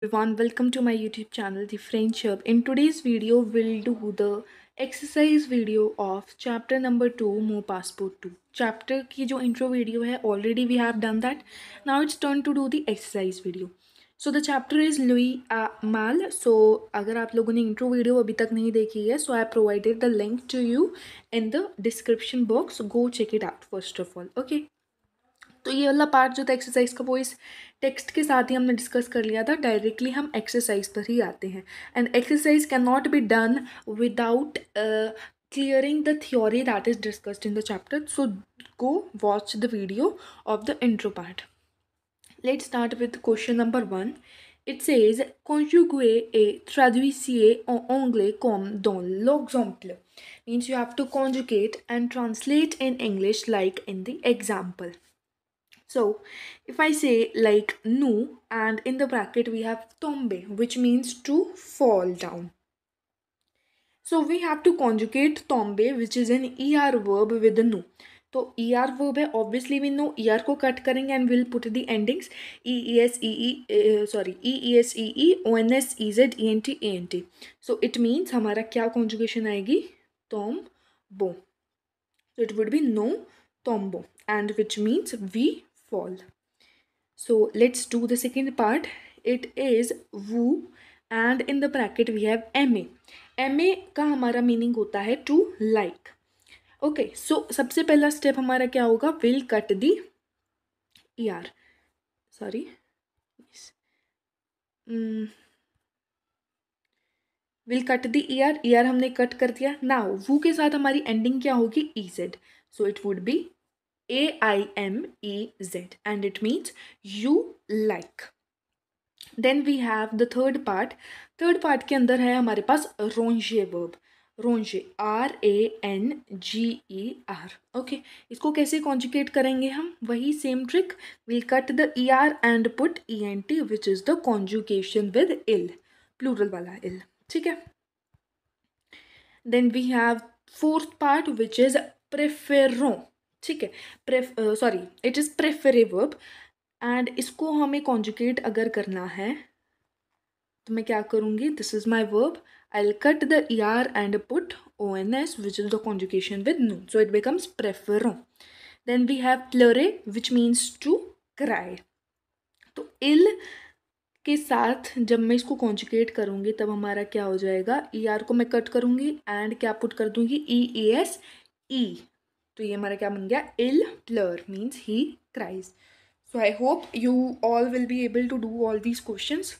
Everyone, welcome to my YouTube channel, The French Hub. In today's video, we'll do the exercise video of chapter number 2, Mo Passport 2. Chapter की जो intro video है, already we have done that. Now it's turn to do the exercise video. So the chapter is Louis Mal. So अगर आप लोगों ने intro video अभी तक नहीं देखी है, so I provided the link to you in the description box. Go check it out first of all. Okay. तो ये वाला पार्ट जो था एक्सरसाइज का वो इस टेक्स्ट के साथ ही हमने डिस्कस कर लिया था. डायरेक्टली हम एक्सरसाइज पर ही आते हैं. And exercise can not be done without clearing the theory that is discussed in the chapter. So go watch the video of the intro part. Let's start with question number 1. It says conjuguer et traduisez en anglais comme dans l'exemple. Means you have to conjugate and translate in English like in the example. So if I say like nu and in the bracket we have tombe, which means to fall down. So we have to conjugate tombe, which is an er verb with the nu. तो er verb है, obviously we know er को cut करेंगे and we'll put the endings es ons ez ent ant. So it means हमारा क्या conjugation आएगी, tombo. So it would be no tombo, and which means we fall. So let's do the second part. It is woo and in the bracket we have ma. ma का हमारा meaning होता है to like. Okay, सो सबसे पहला step हमारा क्या होगा, will cut the er. Sorry, will cut the er हमने कट कर दिया. नाउ वू के साथ हमारी एंडिंग क्या होगी, ez. So it would B AIMEZ and it means you like. Then we have the third part. Third part के अंदर है हमारे पास रोंजे वर्ब. रोंजे RANGER. ओके, इसको कैसे कॉन्जुगेट करेंगे हम, वही same trick. Will cut the ER and put ENT which is the conjugation with इल, प्लूरल वाला इल. ठीक है. Then we have fourth part which is प्रेफेरों. ठीक है, सॉरी इट इज़ प्रेफरे वर्ब. एंड इसको हमें कॉन्जुगेट अगर करना है तो मैं क्या करूँगी, this is my verb. I will cut the ER and put ONS which is the conjugation with नू. सो इट बिकम्स प्रेफरों. देन वी हैव प्लरे विच मीन्स टू क्राई. तो इल के साथ जब मैं इसको कॉन्जुगेट करूँगी तब हमारा क्या हो जाएगा, ER को मैं कट करूँगी एंड क्या पुट कर दूँगी, EAS E. तो ये हमारा क्या बन गया, इल प्लर means he cries. So I hope you all will be able to do all these questions.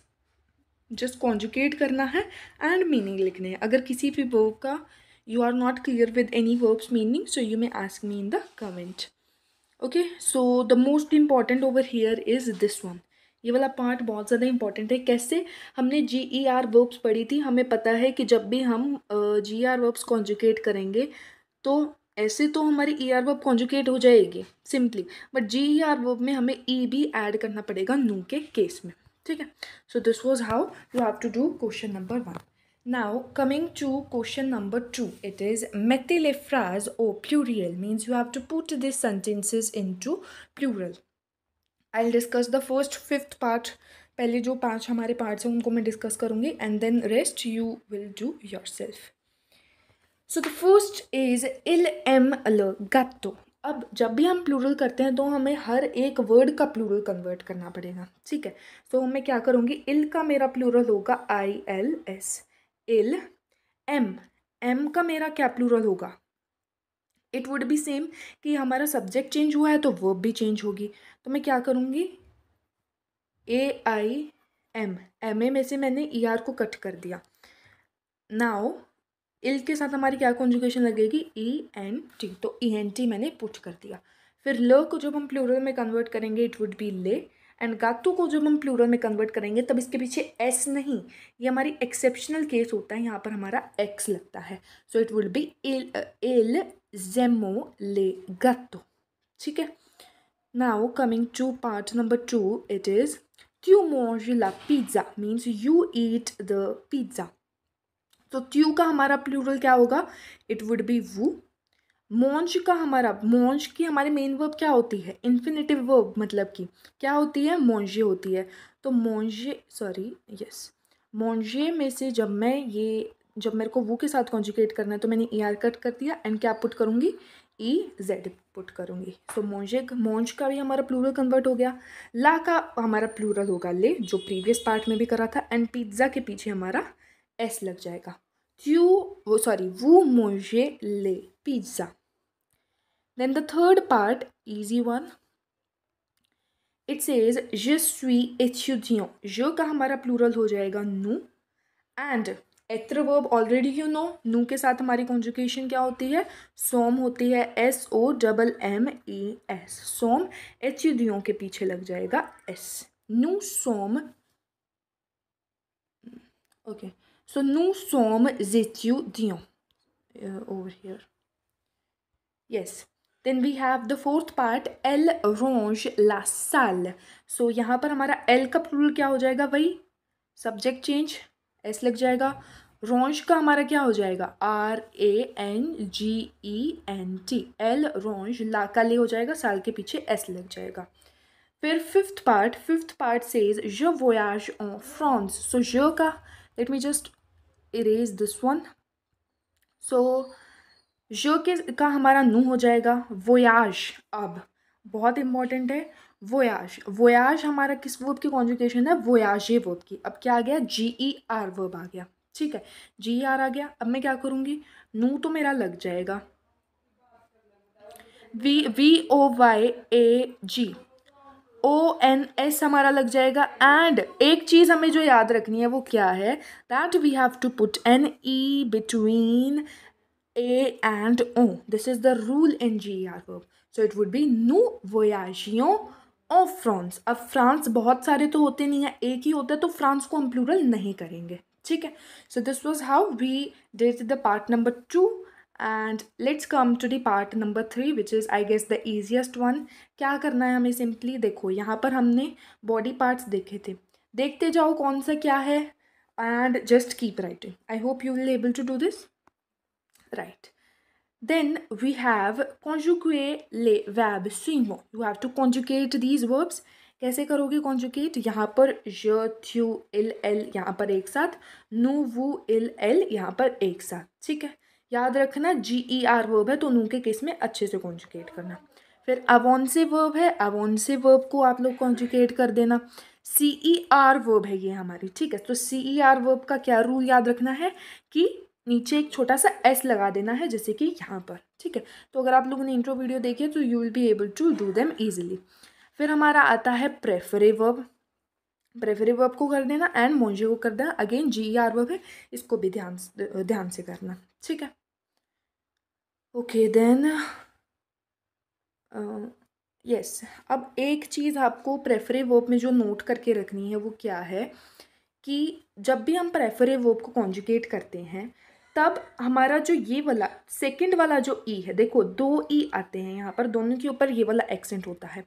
Just conjugate करना है एंड मीनिंग लिखने हैं. अगर किसी भी वर्ब का you are not clear with any verbs meaning, so you may ask me in the comment. Okay, so the most important over here is this one. ये वाला पार्ट बहुत ज़्यादा इंपॉर्टेंट है. कैसे, हमने GER वर्ब्स पढ़ी थी, हमें पता है कि जब भी हम GER वर्ब्स कॉन्जुगेट करेंगे तो ऐसे तो हमारी ER वर्ब कॉन्जुगेट हो जाएगी सिंपली, बट GER वर्ब में हमें E भी ऐड करना पड़ेगा नू के केस में. ठीक है. So this was how you have to do question number 1. Now coming to question number 2, it is mettez les phrases au pluriel, means you have to put these sentences into plural. I'll discuss the first 5th part. पहले जो 5 हमारे parts हैं उनको मैं discuss करूँगी and then rest you will do yourself. So the first is il aime le gâteau. अब जब भी हम प्लूरल करते हैं तो हमें हर एक वर्ड का प्लूरल कन्वर्ट करना पड़ेगा. ठीक है. तो मैं क्या करूँगी, इल का मेरा प्लूरल होगा ILS. इल एम का मेरा क्या प्लूरल होगा, इट वुड बी सेम कि हमारा सब्जेक्ट चेंज हुआ है तो वर्ब भी चेंज होगी. तो मैं क्या करूँगी, AIM. MA में से मैंने ER को कट कर दिया. नाउ इल के साथ हमारी क्या कॉन्जुगेशन लगेगी, ENT. तो ENT मैंने पुट कर दिया. फिर ल को जब हम प्लूरल में कन्वर्ट करेंगे इट वुड बी ले. एंड गातो को जब हम प्लूरल में कन्वर्ट करेंगे तब इसके पीछे S नहीं, ये हमारी एक्सेप्शनल केस होता है, यहाँ पर हमारा X लगता है. So it would be il aime le gâteau. ठीक है. Now coming to part number 2, it is tu manges la pizza, means you eat the pizza. तो त्यू का हमारा प्लूरल क्या होगा, इट वुड बी वू. मॉन्ज का हमारा, मॉन्ज की हमारी मेन वर्ब क्या होती है, इन्फिनेटिव वर्ब, मतलब कि क्या होती है, मॉन्जे होती है. तो मोंजे में से जब मेरे को वो के साथ कॉन्जुगेट करना है तो मैंने ER कट कर दिया एंड क्या पुट करूँगी, EZ पुट करूँगी। सो मोंज का भी हमारा प्लूरल कन्वर्ट हो गया। ला का हमारा प्लूरल होगा ले, जो प्रीवियस पार्ट में भी करा था, एंड पिज्ज़ा के पीछे हमारा S लग जाएगा। वो मोंजे ले पिज्ज़ा। Then the third part, easy one, it says je suis étudiant। je का हमारा प्लूरल हो जाएगा nous, एंड एत्र वर्ब ऑलरेडी यू नो, नू के साथ हमारी कॉन्जुगेशन क्या होती है, सोम होती है, SOMMES, सोम। एच्यूडियों के पीछे लग जाएगा S, नू सोम। ओके, सो नू सोम étudiants over here, yes। Then we have the fourth part, elle range la salle। सो यहाँ पर हमारा L का प्लूरल क्या हो जाएगा, वही सब्जेक्ट चेंज, S लग जाएगा। रोंज का हमारा क्या हो जाएगा, RANGENT, L रोंज, ला का ले हो जाएगा, साल के पीछे S लग जाएगा। फिर fifth part says je voyage en France। सो je का, let me just erase this one. So je का हमारा नू हो जाएगा, वोयाज, अब बहुत इंपॉर्टेंट है, वोयाज हमारा किस वर्ब की कॉन्जुगेशन है, वोयाजे वर्ब की। अब क्या आ गया, GER वर्ब आ गया, ठीक है, GER आ गया। अब मैं क्या करूँगी, नू तो मेरा लग जाएगा, VOYAG, ONS हमारा लग जाएगा। एंड एक चीज़ हमें जो याद रखनी है वो क्या है, that we have to put an E between A and O. This is the rule in GER verb. So it would be nous voyagions en France. अब फ्रांस बहुत सारे तो होते नहीं है, एक ही होता है, तो फ्रांस को हम प्लूरल नहीं करेंगे, ठीक है। So this was how we did the part number 2, and let's come to the part number 3 which is I guess the easiest one. क्या करना है हमें, सिंपली देखो, यहाँ पर हमने बॉडी पार्ट्स देखे थे, देखते जाओ कौन सा क्या है, and just keep writing. I hope you will able to do this, right। Then we have conjugate les verbes suivants। You have to conjugate these verbs। कैसे करोगे conjugate, यहाँ पर je, tu, il, elle यहाँ पर एक साथ, nous, vous, il, elle यहाँ पर एक साथ, ठीक है। याद रखना GER वर्ब है तो नू के केस में अच्छे से कॉन्जुगेट करना। फिर अवॉन्से वर्ब है, अवॉन्से वर्ब को आप लोग कॉन्जुगेट कर देना। CER वर्ब है ये हमारी, ठीक है। तो CER वर्ब का क्या रूल याद रखना है कि नीचे एक छोटा सा S लगा देना है, जैसे कि यहाँ पर, ठीक है। तो अगर आप लोगों ने इंट्रो वीडियो देखी है तो you will be able to do them easily. फिर हमारा आता है प्रेफरेटिव वर्ब को कर देना, एंड मोंजे को कर देना, अगेन GER वर्ब है, इसको भी ध्यान से करना, ठीक है। ओके देन यस, अब एक चीज़ आपको प्रेफरेटिव वर्ब में जो नोट करके रखनी है वो क्या है कि जब भी हम प्रेफरेटिव वर्ब को कॉन्जुगेट करते हैं तब हमारा जो ये वाला सेकंड वाला जो ई है, देखो 2 ई आते हैं यहाँ पर, दोनों के ऊपर ये वाला एक्सेंट होता है,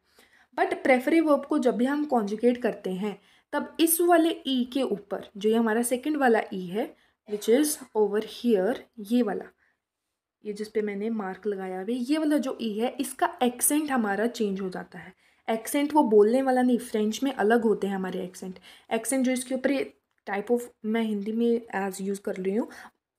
बट प्रेफरेटिव वर्ब को जब भी हम कॉन्जुगेट करते हैं तब इस वाले ई के ऊपर जो ये हमारा सेकंड वाला ई है, विच इज़ ओवर हियर, ये वाला, ये जिस पे मैंने मार्क लगाया है, ये वाला जो ई है, इसका एक्सेंट हमारा चेंज हो जाता है। एक्सेंट वो बोलने वाला नहीं, फ्रेंच में अलग होते हैं हमारे एक्सेंट जो इसके ऊपर टाइप ऑफ, मैं हिंदी में एज यूज़ कर रही हूँ,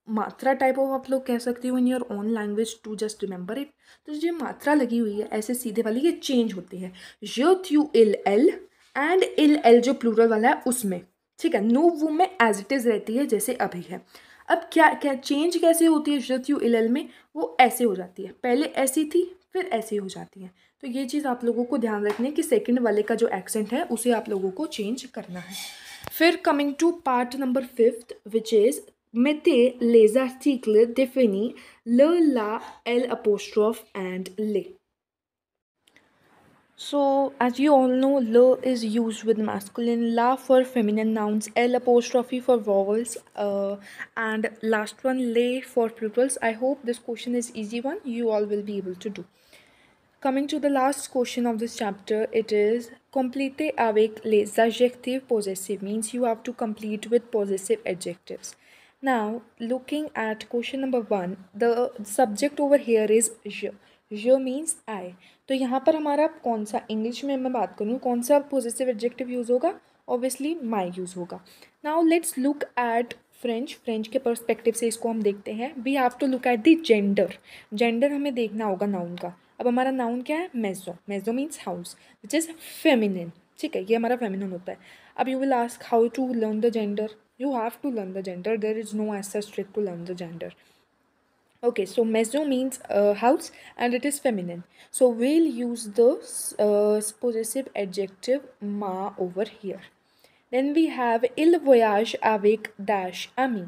मात्रा टाइप ऑफ आप लोग कह सकते हो in your own language to just remember it. तो जो मात्रा लगी हुई है ऐसे सीधे वाली, ये चेंज होती है, जो थ्यू इल एल एंड इल एल जो प्लूरल वाला है उसमें, ठीक है। नो वो में एज इट इज़ रहती है जैसे अभी है। अब क्या क्या चेंज कैसे होती है, जो थ्यू इल एल में वो ऐसे हो जाती है, पहले ऐसी थी फिर ऐसी हो जाती है। तो ये चीज़ आप लोगों को ध्यान रखनी है कि सेकंड वाले का जो एक्सेंट है उसे आप लोगों को चेंज करना है। फिर coming to part number 5 which is mettez les articles définis le, la, l apostrophe and les। So as you all know, le is used with masculine, la for feminine nouns, l apostrophe for vowels, and last one les for plurals। I hope this question is easy one, you all will be able to do। Coming to the last question of this chapter, it is complétez avec les adjectifs possessive, means you have to complete with possessive adjectives। Now looking at question number 1, the subject over here is je। je means I। तो यहाँ पर हमारा कौन सा, English में मैं बात करूँ, कौन सा possessive adjective यूज़ होगा, ऑब्वियसली माई यूज़ होगा। Now let's look at French के पर्सपेक्टिव से इसको हम देखते हैं। We have to look at the gender हमें देखना होगा नाउन का। अब हमारा नाउन क्या है? मेजो means house which is feminine. ठीक है, ये हमारा फेमिनिन होता है। अब you will ask how to learn the gender. You have to learn the gender. There is no as such trick to learn the gender. Okay, so meso means house and it is feminine. So we'll use the possessive adjective ma over here. Then we have il voyage avec dash ami.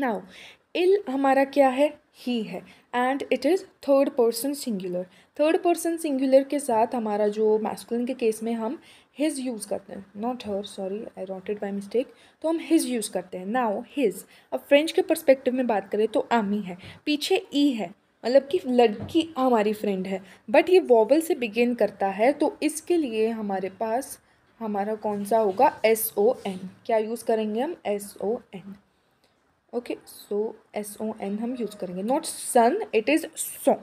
Now, il हमारा क्या है? ही है and it is third person singular. Third person singular के साथ हमारा जो masculine के case में हम हिज यूज़ करते हैं, not her, sorry I wrote it by mistake, तो हम हिज यूज़ करते हैं। नाउ हिज, अब फ्रेंच के पर्सपेक्टिव में बात करें तो आमी है, पीछे ई है, मतलब कि लड़की हमारी फ्रेंड है, बट ये वॉवल से बिगिन करता है, तो इसके लिए हमारे पास हमारा कौन सा होगा? SON। क्या यूज़ करेंगे हम? SON। ओके, सो SON हम यूज़ करेंगे, not son, it is so.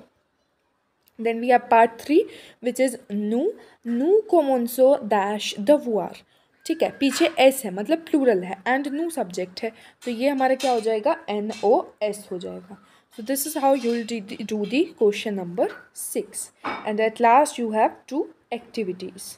Then we have part 3 which is नू कोमोन्सो डैश द वुआर। ठीक है, पीछे एस है मतलब प्लूरल है एंड नू सब्जेक्ट है, तो ये हमारा क्या हो जाएगा? NOS हो जाएगा। So this is how you will do the question number 6 and at last you have 2 activities.